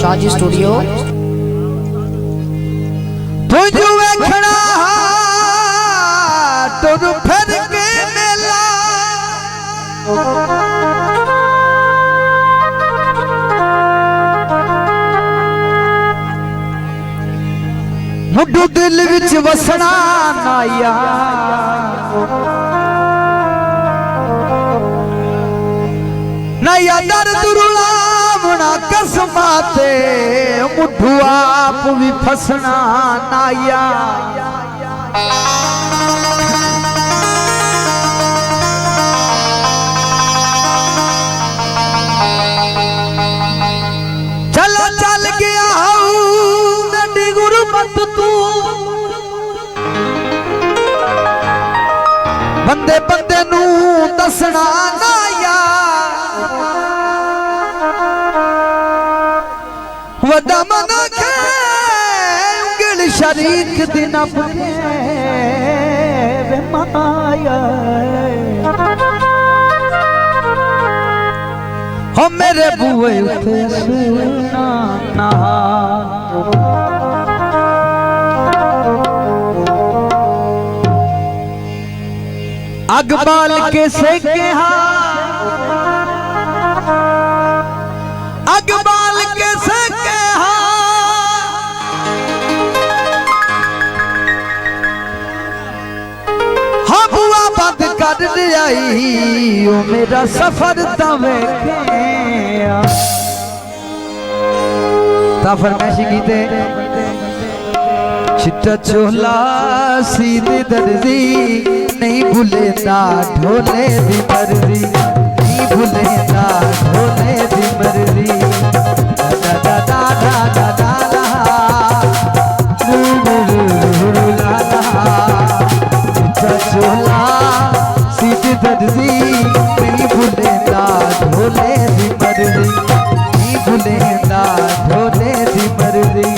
साजी स्टूडियो। तुझू वेखना तुर फिर के मेला मुड्डू दिल विच वसना नाया नया दर्द रुलावना कसमाते मुड्डू आप भी फसना नाया चलो चल गया नडी गुरबत तू बंदे बंदे नू दसना नाया वदा मन के उंगल शरीक दिन अपने माया हो मेरे बुए उठे सुना ना अग बाल के सेके अग बाल के सेके हाँ बुआ बंद कर आई ओ मेरा सफर तवे फरमाइशी गीते चिट्टा चोला सीधे दर्जी नहीं भूलेता ढोले दी मर्जी नहीं भूलेता ढोले दी मर्जी दा दा दा दा दा दा चिट्टा चोला सीधे दर्जी नहीं भूलेता ढोले दी मर्जी नहीं भूलेता ढोले दी मर्जी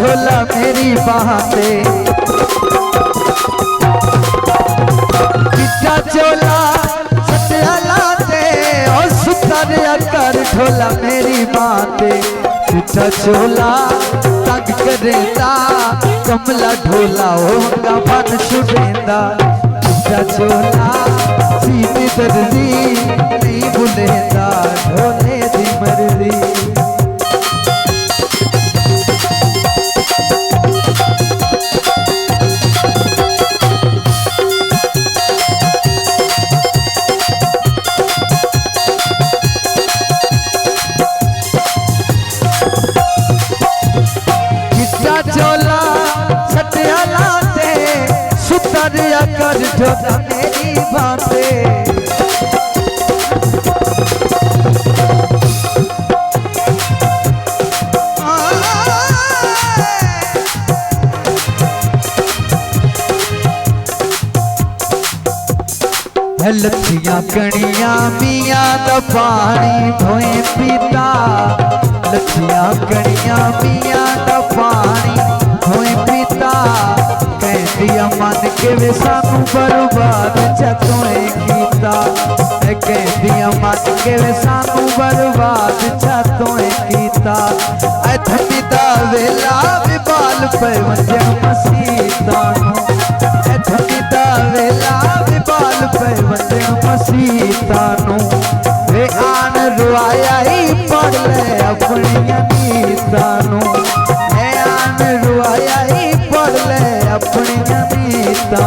ढोला मेरी बाते चिट्टा चोला सत्या लाते और सुतर कर ढोला मेरी बाते चिट्टा चोला तंग करेंदा कमला ढोला होगा बन छुड़ेंदा चिट्टा चोला सीधी दर्जी नहीं भूलेंदा ढोले दी मर्जी चोला सटिया लाते सुतरिया कर ढोला मेरी बाते लच्छियां कणियां मियां दा पानी धोए पीता लच्छियां कणियां मियां दा पानी धोए पीता कहदिया मन के वे सानू बर्बाद चतोए कीता कहदिया मन के वे सानू बर्बाद चतोए कीता ऐ थमीदा वेला भी बाल पे वंजन मसीता ऐ थमीदा वेला भी बाल पे वंजन मसीता वे आन रुआया ही पढ़ ले अपनी नीता वे आन रुआया ही पढ़ ले अपनी नीता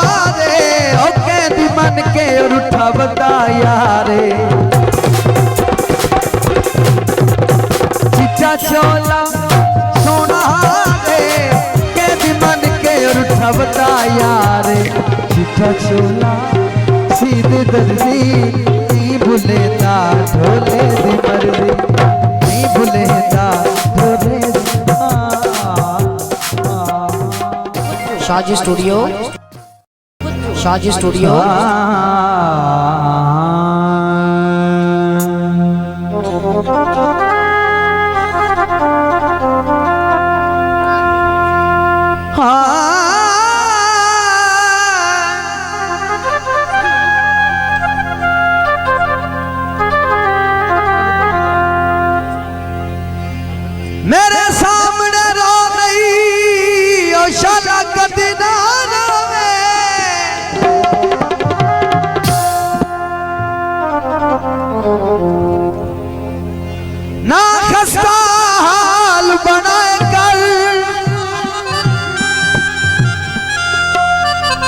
आरे ओ कहदी मन के उठा बताया रे चिट्टा चोला सोना रे कहदी मन के उठा बताया रे चिट्टा चोला सीधे दर्जी नहीं भूलेता ढोले दी मर्जी नहीं भूलेता ढोले दी शाजी स्टूडियो, शाजी स्टूडियो। मेरे सामने रो नहीं ओ शाला कदी ना रोवे, ना खस्ता हाल बनाए कर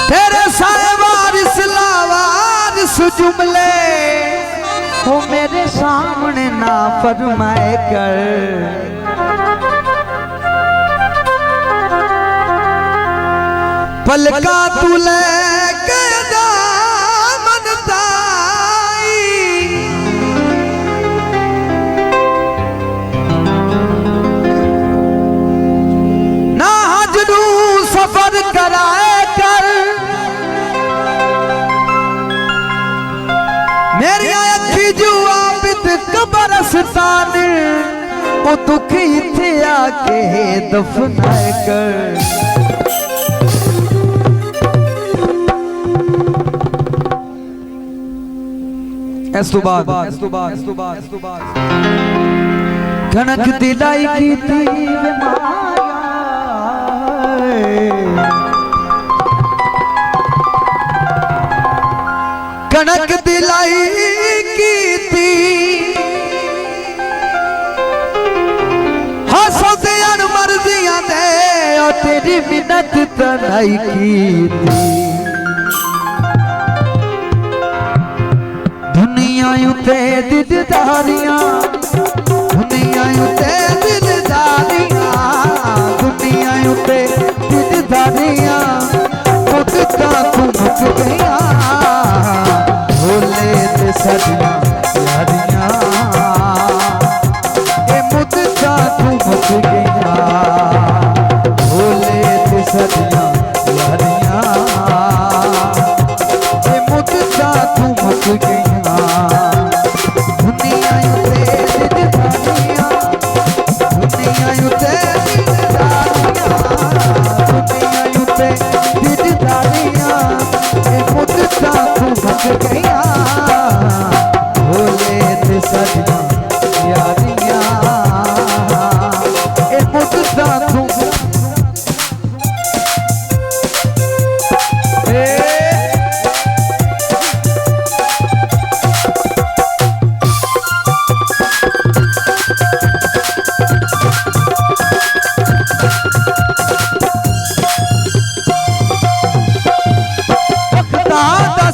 तेरे साए वारिस लावारिस जुमले हो मेरे सामने ना फरमाए कर। पलका तू लेके दामन ताई, ना हजरू सफर कराए कर मेरी अखी जुआ बित कबरस्तान ओ दुख इथे आके दफनाए कर। कनक दिलाई की थी कनक दिलाई की थी हसदियां मर्जियां दे और तेरी मिन्नत तनाई की थी। दुनिया उते दिलदारियां, दुनिया उते दिलदारियां, दुनिया उते दिलदारियां मुद्दा तू मुक गया भोले ते सदियां यारियां ए मुद्दा तू मुक गया भोले ते सदियां यारियां ए मुद्दा तू मुक गया।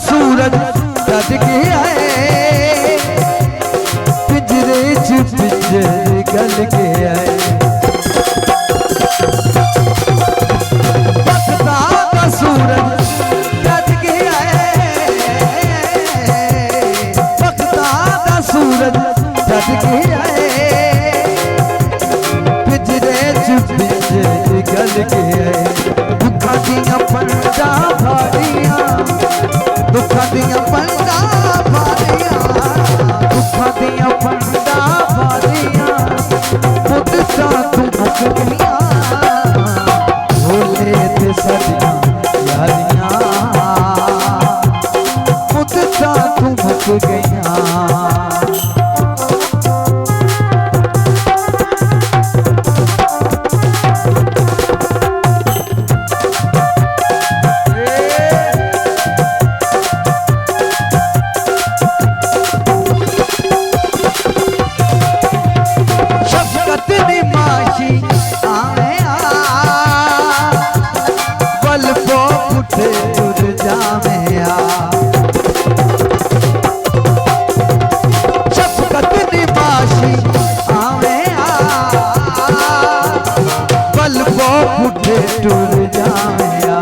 सूरज सज गया है पिंजरे च पिंजर गल गया है पकता का सूरज सज गया है पकता का सूरज सज गया है पिंजरे च पिंजर गल गया है दुखा दियां पंडा भाड़ियां दुखा दियां पंडा भाड़ियां दुखा दियां पंडा भाड़ियां मुद्दा तू मुक गया भोले ते सदियां यारियां मुद्दा तू मुक गया। टूर जाया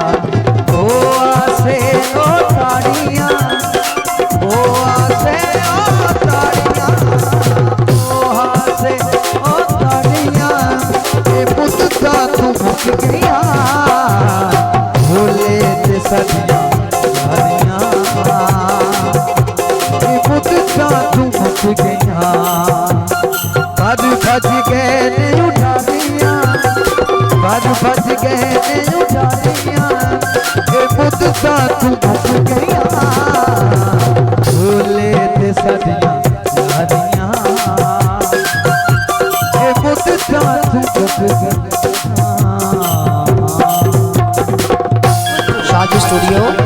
ओ आसे ओ ताड़ियां ओ आसे ओ ताड़ियां ओ आसे ओ ताड़ियां ए मुद्दा तू मुक गया सदियां यारियां ये मुद्दा तू मुक गया भज भज गए ने उठानियां भज भज गए ने उठानियां ये मुद्दा तू मुक गया भूले ते सदियां यारियां ये मुद्दा तू मुक गया शाजी स्टूडियो